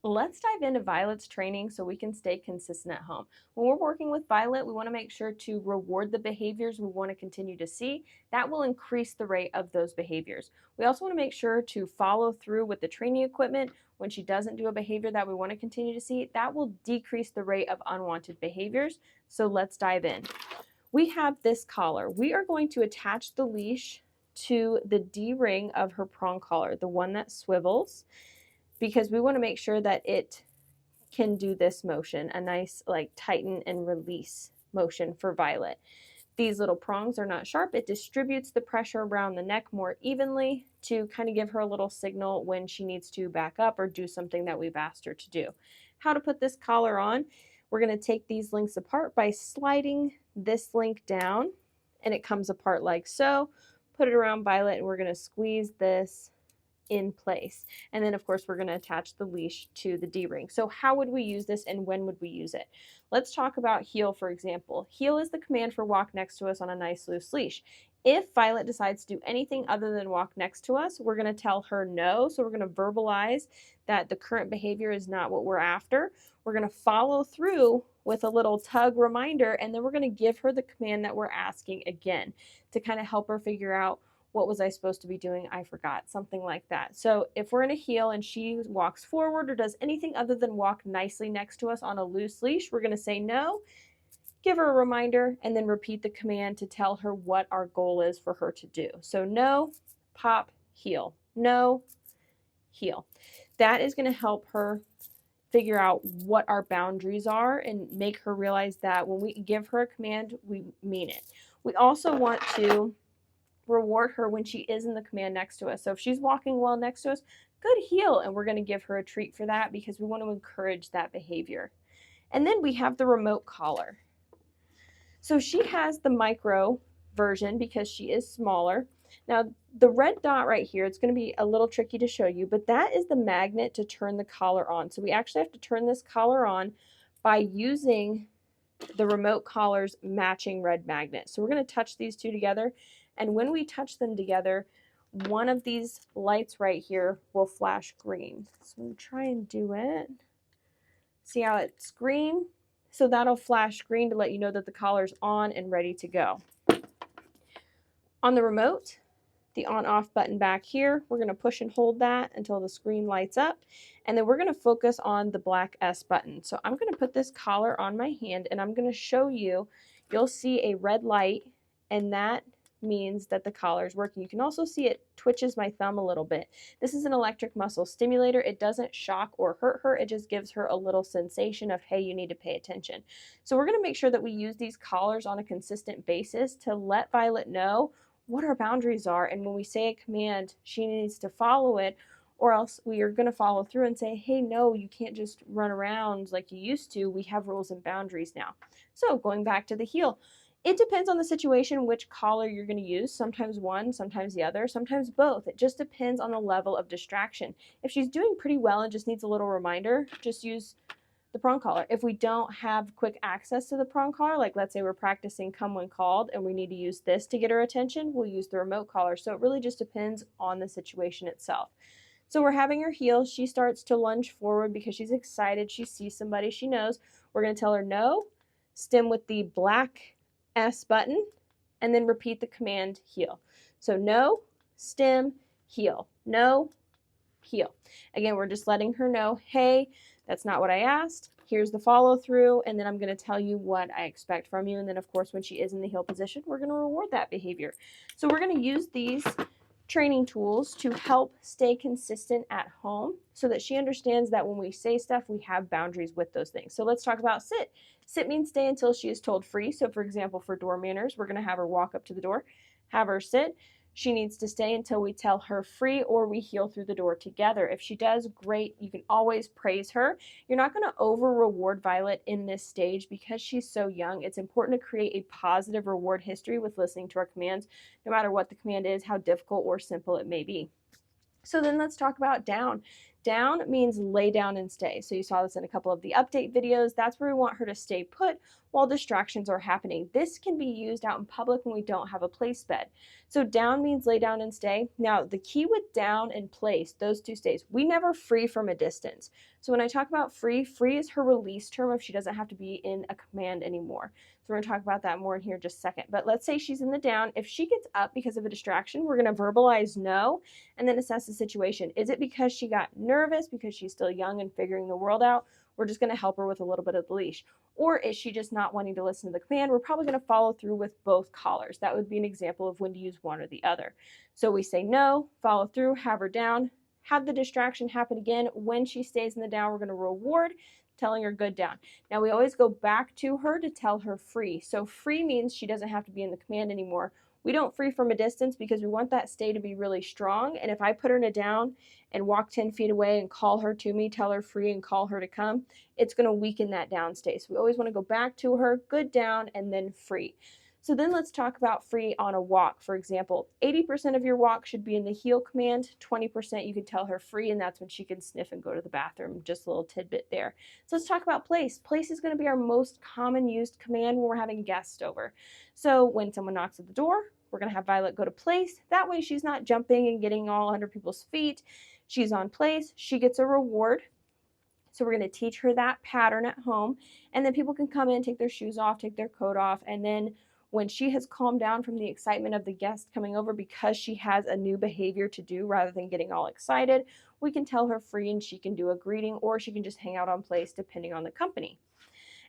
Let's dive into Violet's training so we can stay consistent at home. When we're working with Violet, we want to make sure to reward the behaviors we want to continue to see. That will increase the rate of those behaviors. We also want to make sure to follow through with the training equipment when she doesn't do a behavior that we want to continue to see. That will decrease the rate of unwanted behaviors. So let's dive in. We have this collar. We are going to attach the leash to the D-ring of her prong collar, the one that swivels, because we want to make sure that it can do this motion, a nice like tighten and release motion for Violet. These little prongs are not sharp. It distributes the pressure around the neck more evenly to kind of give her a little signal when she needs to back up or do something that we've asked her to do. How to put this collar on. We're going to take these links apart by sliding this link down, and it comes apart like so. Put it around Violet, and we're going to squeeze this in place. And then of course we're going to attach the leash to the D-ring. So how would we use this and when would we use it? Let's talk about heel, for example. Heel is the command for walk next to us on a nice loose leash. If Violet decides to do anything other than walk next to us, we're going to tell her no. So we're going to verbalize that the current behavior is not what we're after. We're going to follow through with a little tug reminder, and then we're going to give her the command that we're asking again to kind of help her figure out, what was I supposed to be doing? I forgot, something like that. So if we're in a heel and she walks forward or does anything other than walk nicely next to us on a loose leash, we're going to say no, give her a reminder, and then repeat the command to tell her what our goal is for her to do. So no, pop, heel. No, heel. That is going to help her figure out what our boundaries are and make her realize that when we give her a command, we mean it. We also want to reward her when she is in the command next to us. So if she's walking well next to us, good heel, and we're going to give her a treat for that because we want to encourage that behavior. And then we have the remote collar. So she has the micro version because she is smaller. Now the red dot right here, it's going to be a little tricky to show you, but that is the magnet to turn the collar on. So we actually have to turn this collar on by using the remote collar's matching red magnet. So we're going to touch these two together, and when we touch them together, one of these lights right here will flash green. So I'm going to try and do it. See how it's green? So that'll flash green to let you know that the collar's on and ready to go. On the remote, the on-off button back here, we're going to push and hold that until the screen lights up, and then we're going to focus on the black S button. So I'm going to put this collar on my hand, and I'm going to show you, you'll see a red light, and that means that the collar is working. You can also see it twitches my thumb a little bit. This is an electric muscle stimulator. It doesn't shock or hurt her. It just gives her a little sensation of, hey, you need to pay attention. So we're going to make sure that we use these collars on a consistent basis to let Violet know what our boundaries are, and when we say a command, she needs to follow it, or else we are going to follow through and say, hey, no, you can't just run around like you used to. We have rules and boundaries now. So going back to the heel, it depends on the situation which collar you're going to use. Sometimes one, sometimes the other, sometimes both. It just depends on the level of distraction. If she's doing pretty well and just needs a little reminder, just use the prong collar. If we don't have quick access to the prong collar, like let's say we're practicing come when called and we need to use this to get her attention, we'll use the remote collar. So it really just depends on the situation itself. So we're having her heel. She starts to lunge forward because she's excited. She sees somebody she knows. We're going to tell her no, stem with the black S button, and then repeat the command heel. So no, stem, heel. No, heel. Again, we're just letting her know, hey, that's not what I asked. Here's the follow through, and then I'm going to tell you what I expect from you. And then, of course, when she is in the heel position, we're going to reward that behavior. So we're going to use these training tools to help stay consistent at home so that she understands that when we say stuff, we have boundaries with those things. So let's talk about sit. Sit means stay until she is told free. So for example, for door manners, we're going to have her walk up to the door, have her sit. She needs to stay until we tell her free or we heel through the door together. If she does great, you can always praise her. You're not going to over reward Violet in this stage because she's so young. It's important to create a positive reward history with listening to our commands, no matter what the command is, how difficult or simple it may be. So then let's talk about down. Down means lay down and stay. So you saw this in a couple of the update videos. That's where we want her to stay put while distractions are happening. This can be used out in public when we don't have a place bed. So down means lay down and stay. Now the key with down and place, those two stays, we never free from a distance. So when I talk about free, free is her release term if she doesn't have to be in a command anymore. So we're going to talk about that more in here in just a second. But let's say she's in the down. If she gets up because of a distraction, we're going to verbalize no and then assess the situation. Is it because she got nervous because she's still young and figuring the world out? We're just going to help her with a little bit of the leash. Or is she just not wanting to listen to the command? We're probably going to follow through with both collars. That would be an example of when to use one or the other. So we say no, follow through, have her down, have the distraction happen again. When she stays in the down, we're going to reward, telling her good down. Now we always go back to her to tell her free. So free means she doesn't have to be in the command anymore. We don't free from a distance because we want that stay to be really strong. And if I put her in a down and walk 10 feet away and call her to me, tell her free and call her to come, it's going to weaken that down stay. So we always want to go back to her, good down, and then free. So then let's talk about free on a walk. For example, 80% of your walk should be in the heel command, 20% you can tell her free, and that's when she can sniff and go to the bathroom. Just a little tidbit there. So let's talk about place. Place is going to be our most common used command when we're having guests over. So when someone knocks at the door, we're going to have Violet go to place. That way she's not jumping and getting all under people's feet. She's on place. She gets a reward. So we're going to teach her that pattern at home, and then people can come in, take their shoes off, take their coat off, and then when she has calmed down from the excitement of the guest coming over because she has a new behavior to do rather than getting all excited, we can tell her free and she can do a greeting, or she can just hang out on place depending on the company.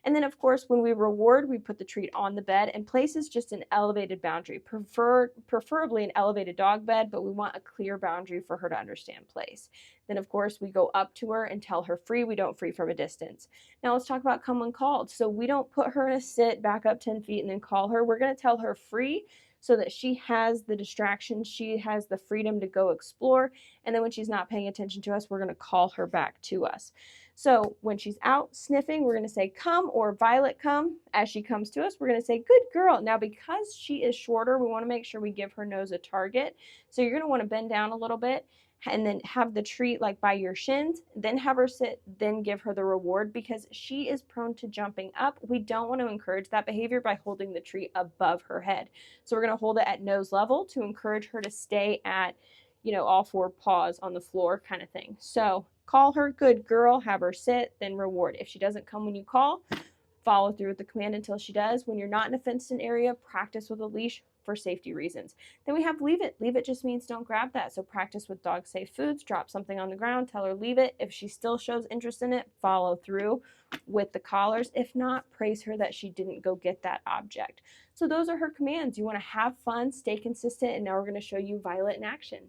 And then, of course, when we reward, we put the treat on the bed, and place is just an elevated boundary, preferably an elevated dog bed, but we want a clear boundary for her to understand place. Then, of course, we go up to her and tell her free. We don't free from a distance. Now, let's talk about come when called. So we don't put her in a sit, back up 10 feet, and then call her. We're going to tell her free so that she has the distraction, she has the freedom to go explore, and then when she's not paying attention to us, we're going to call her back to us. So when she's out sniffing, we're going to say come, or Violet come. As she comes to us, we're going to say good girl. Now because she is shorter, we want to make sure we give her nose a target. So you're going to want to bend down a little bit and then have the treat like by your shins, then have her sit, then give her the reward, because she is prone to jumping up. We don't want to encourage that behavior by holding the treat above her head. So we're going to hold it at nose level to encourage her to stay at, all four paws on the floor kind of thing. So call her good girl, have her sit, then reward. If she doesn't come when you call, follow through with the command until she does. When you're not in a fenced-in area, practice with a leash for safety reasons. Then we have leave it. Leave it just means don't grab that. So practice with dog safe foods, drop something on the ground, tell her leave it. If she still shows interest in it, follow through with the collars. If not, praise her that she didn't go get that object. So those are her commands. You want to have fun, stay consistent, and now we're going to show you Violet in action.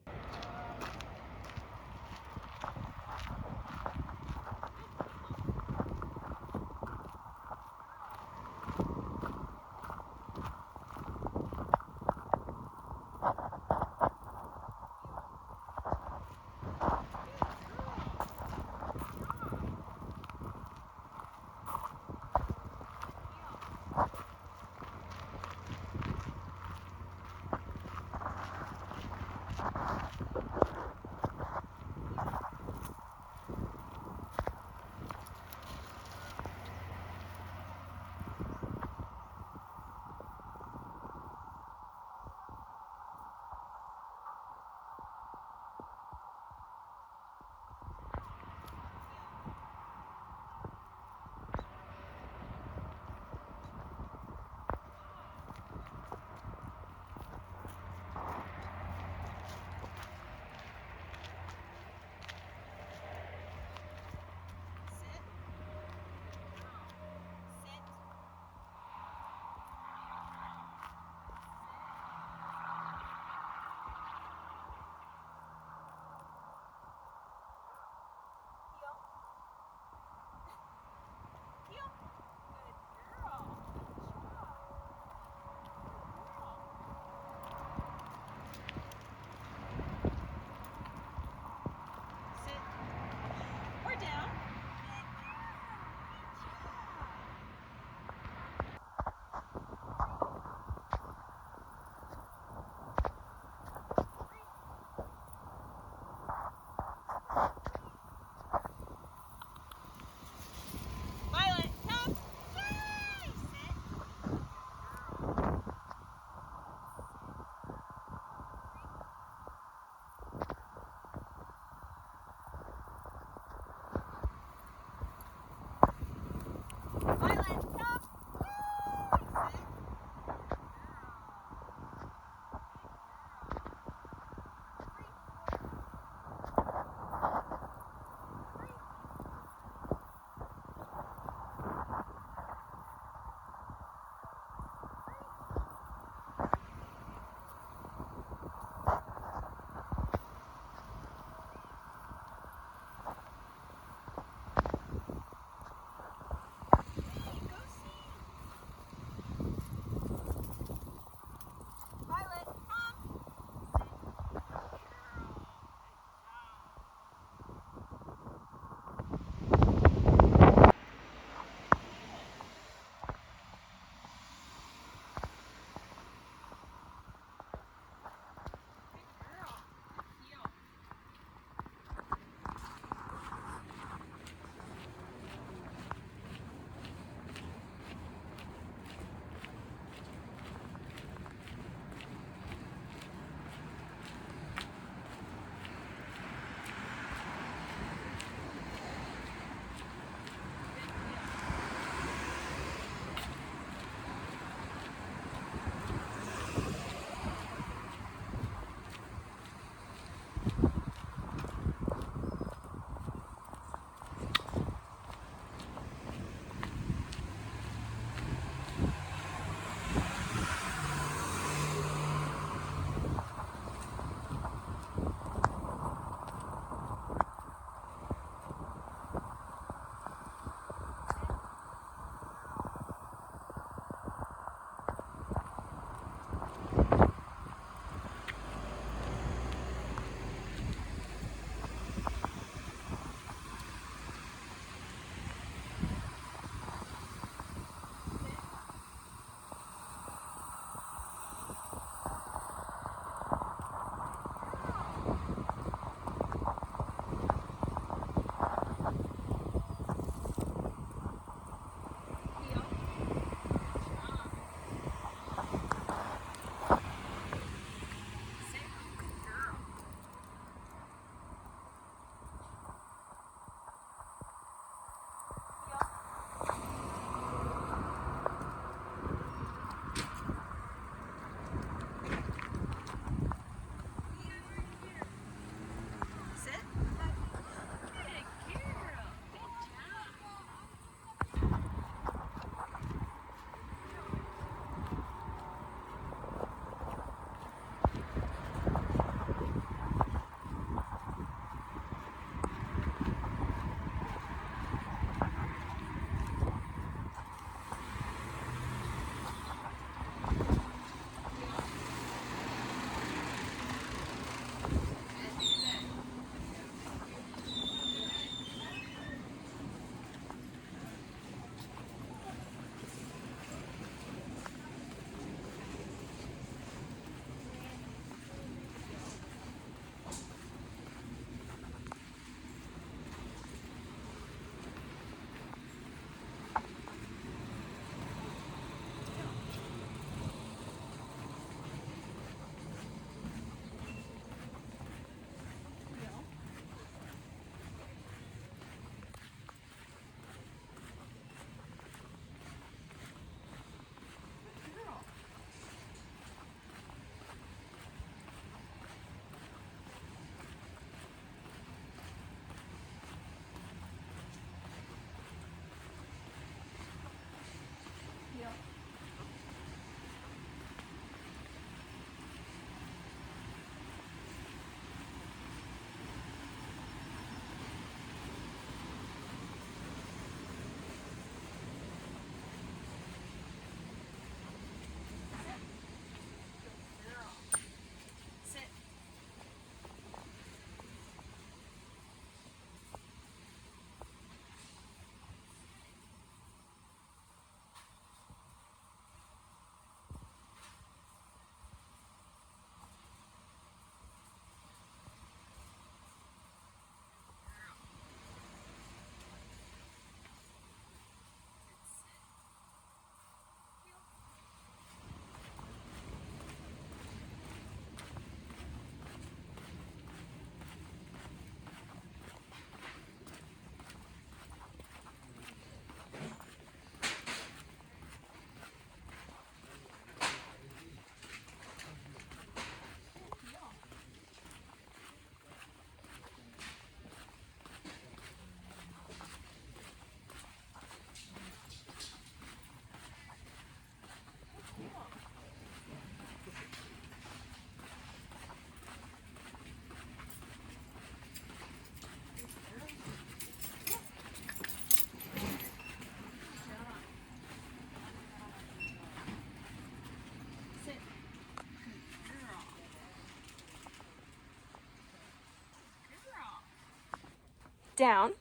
Down.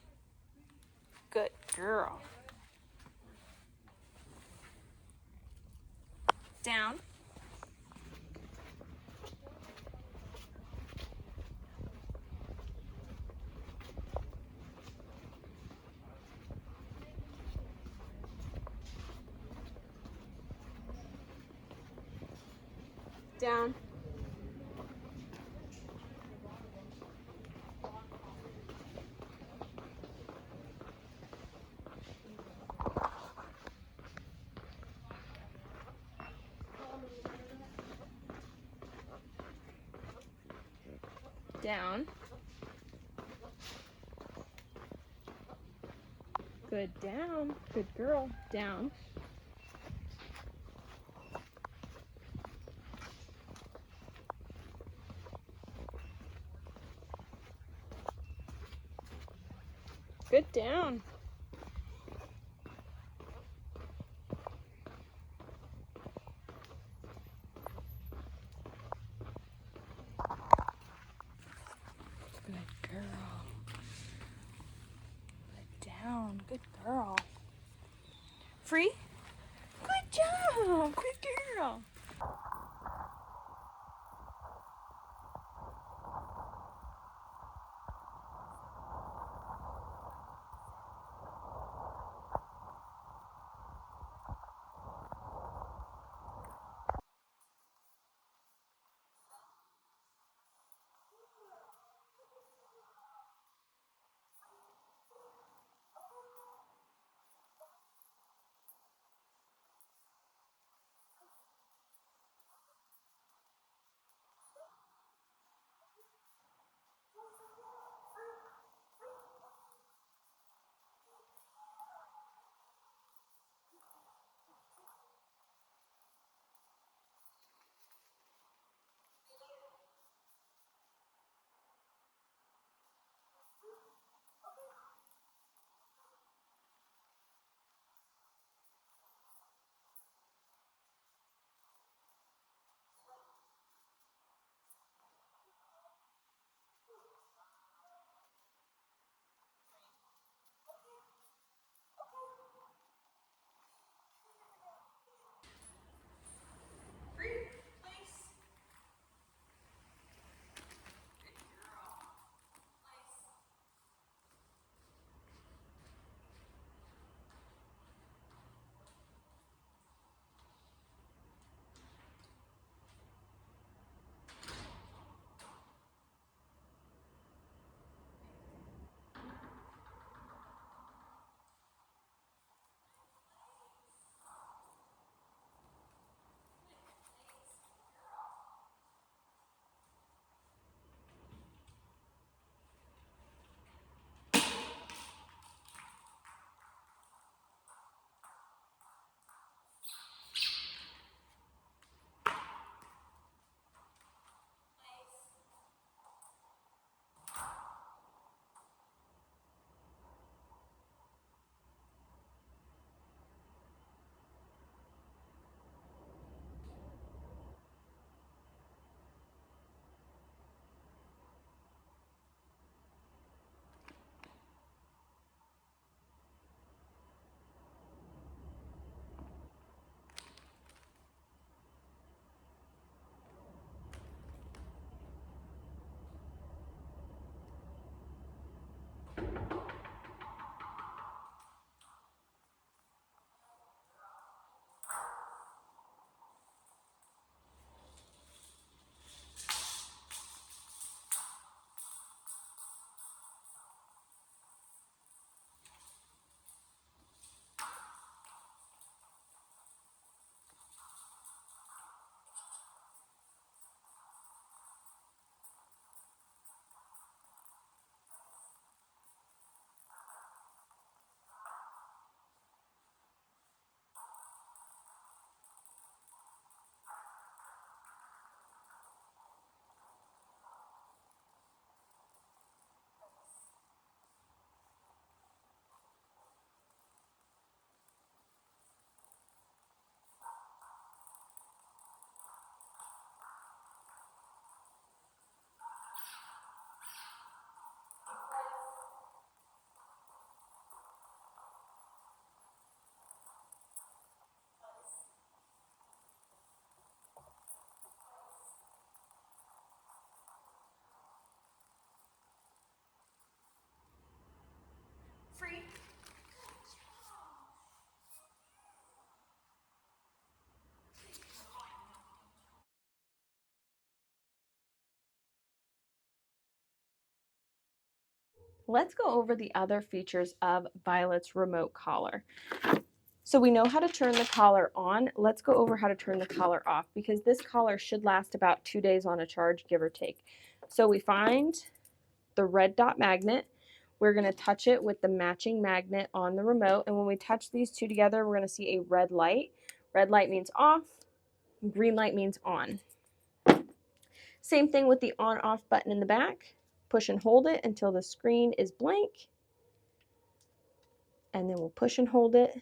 Good girl. Down. Down. Down. Good, down. Good girl. Down. Good, down. Good girl. Good, down. Good girl. Free. Good job. Good girl. Let's go over the other features of Violet's remote collar. So we know how to turn the collar on. Let's go over how to turn the collar off, because this collar should last about 2 days on a charge, give or take. So we find the red dot magnet. We're going to touch it with the matching magnet on the remote. And when we touch these two together, we're going to see a red light. Red light means off. Green light means on. Same thing with the on-off button in the back. Push and hold it until the screen is blank. And then we'll push and hold it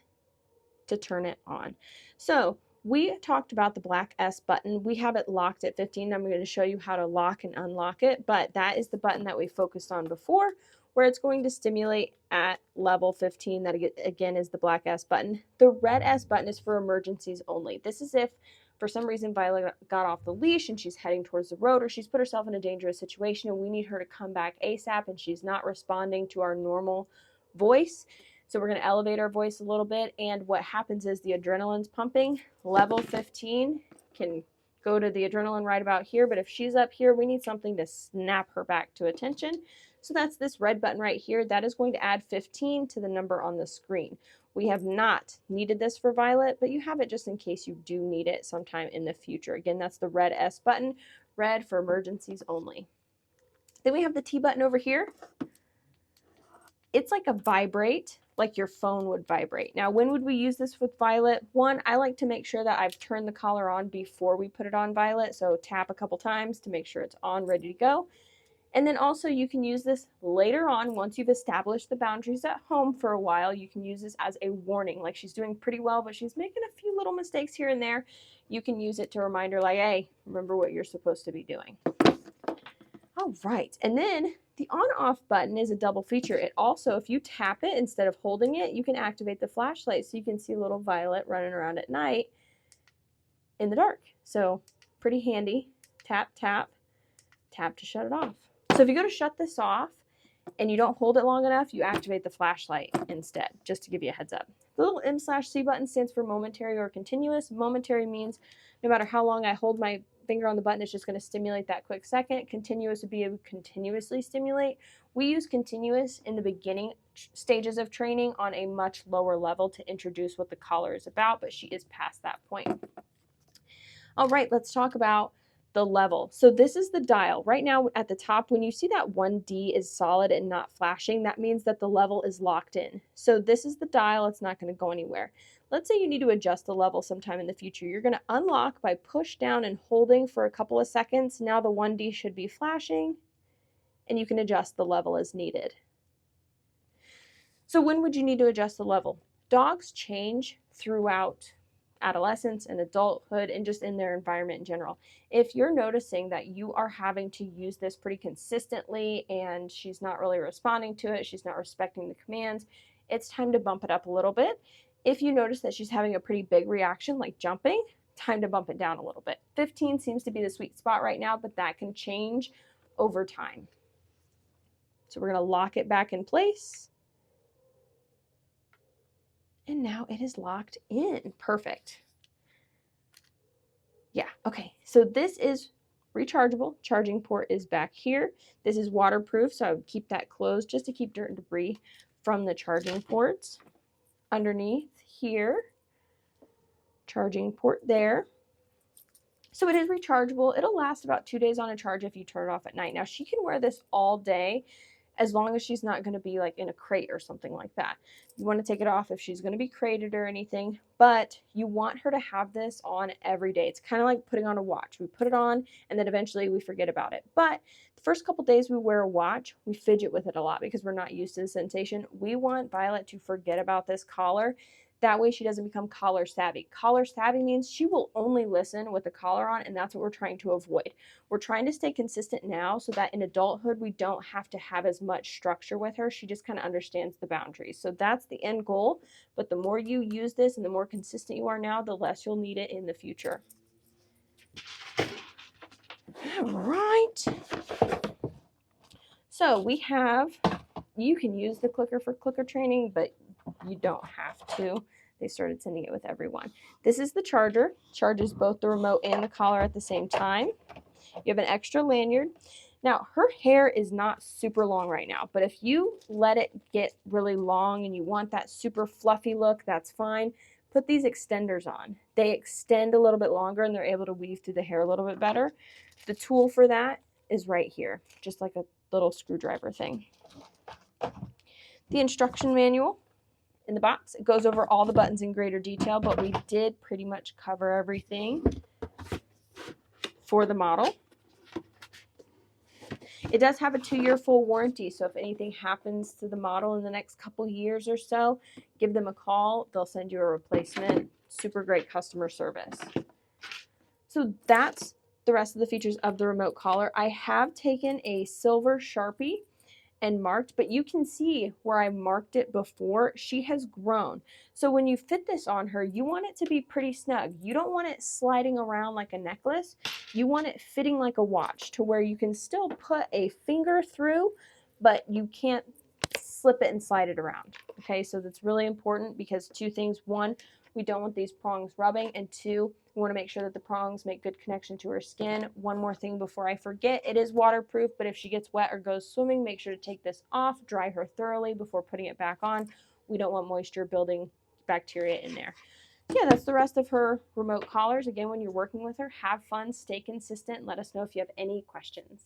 to turn it on. So we talked about the black S button. We have it locked at 15. I'm going to show you how to lock and unlock it, but that is the button that we focused on before, where it's going to stimulate at level 15. That again is the black S button. The red S button is for emergencies only. This is if for some reason Violet got off the leash and she's heading towards the road, or she's put herself in a dangerous situation and we need her to come back ASAP and she's not responding to our normal voice. So we're going to elevate our voice a little bit, and what happens is the adrenaline's pumping. Level 15 can go to the adrenaline right about here, but if she's up here, we need something to snap her back to attention. So that's this red button right here. That is going to add 15 to the number on the screen. We have not needed this for Violet, but you have it just in case you do need it sometime in the future. Again, that's the red S button, red for emergencies only. Then we have the T button over here. It's like a vibrate, like your phone would vibrate. Now, when would we use this with Violet? One, I like to make sure that I've turned the collar on before we put it on Violet. So tap a couple times to make sure it's on, ready to go. And then also you can use this later on, once you've established the boundaries at home for a while. You can use this as a warning, like she's doing pretty well, but she's making a few little mistakes here and there. You can use it to remind her, like, hey, remember what you're supposed to be doing. All right, and then the on-off button is a double feature. It also, if you tap it instead of holding it, you can activate the flashlight so you can see little Violet running around at night in the dark. So pretty handy. Tap, tap, tap to shut it off. So if you go to shut this off and you don't hold it long enough, you activate the flashlight instead, just to give you a heads up. The little M/C button stands for momentary or continuous. Momentary means no matter how long I hold my finger on the button, it's just going to stimulate that quick second. Continuous would be able to continuously stimulate. We use continuous in the beginning stages of training on a much lower level to introduce what the collar is about, but she is past that point. All right, let's talk about the level. So this is the dial. Right now at the top, when you see that 1D is solid and not flashing, that means that the level is locked in. So this is the dial. It's not going to go anywhere. Let's say you need to adjust the level sometime in the future. You're going to unlock by push down and holding for a couple of seconds. Now the 1D should be flashing, and you can adjust the level as needed. So when would you need to adjust the level? Dogs change throughout adolescence and adulthood and just in their environment in general. If you're noticing that you are having to use this pretty consistently and she's not really responding to it, she's not respecting the commands, it's time to bump it up a little bit. If you notice that she's having a pretty big reaction like jumping, time to bump it down a little bit. 15 seems to be the sweet spot right now, but that can change over time. So we're going to lock it back in place. And now it is locked in. Perfect. Yeah, okay. So this is rechargeable. Charging port is back here. This is waterproof, so I would keep that closed just to keep dirt and debris from the charging ports. Underneath here, charging port there. So it is rechargeable. It'll last about 2 days on a charge if you turn it off at night. Now she can wear this all day, as long as she's not going to be like in a crate or something like that. You want to take it off if she's going to be crated or anything, but you want her to have this on every day. It's kind of like putting on a watch. We put it on and then eventually we forget about it. But the first couple days we wear a watch, we fidget with it a lot because we're not used to the sensation. We want Violet to forget about this collar. That way she doesn't become collar savvy. Collar savvy means she will only listen with the collar on, and that's what we're trying to avoid. We're trying to stay consistent now so that in adulthood we don't have to have as much structure with her. She just kind of understands the boundaries. So that's the end goal, but the more you use this and the more consistent you are now, the less you'll need it in the future. All right. So we have, you can use the clicker for clicker training, but you don't have to. They started sending it with everyone. This is the charger. Charges both the remote and the collar at the same time. You have an extra lanyard. Now, her hair is not super long right now, but if you let it get really long and you want that super fluffy look, that's fine. Put these extenders on. They extend a little bit longer and they're able to weave through the hair a little bit better. The tool for that is right here, just like a little screwdriver thing. The instruction manual in the box, it goes over all the buttons in greater detail, but we did pretty much cover everything for the model. It does have a 2-year full warranty, so if anything happens to the model in the next couple years or so, give them a call. They'll send you a replacement. Super great customer service. So that's the rest of the features of the remote collar. I have taken a silver Sharpie and marked, but you can see where I marked it before, she has grown. So when you fit this on her, you want it to be pretty snug. You don't want it sliding around like a necklace. You want it fitting like a watch to where you can still put a finger through, but you can't slip it and slide it around. Okay, so that's really important because 2 things. 1, we don't want these prongs rubbing, and 2, we want to make sure that the prongs make good connection to her skin. One more thing before I forget, it is waterproof, but if she gets wet or goes swimming, make sure to take this off, dry her thoroughly before putting it back on. We don't want moisture building bacteria in there. Yeah, that's the rest of her remote collars. Again, when you're working with her, have fun, stay consistent, and let us know if you have any questions.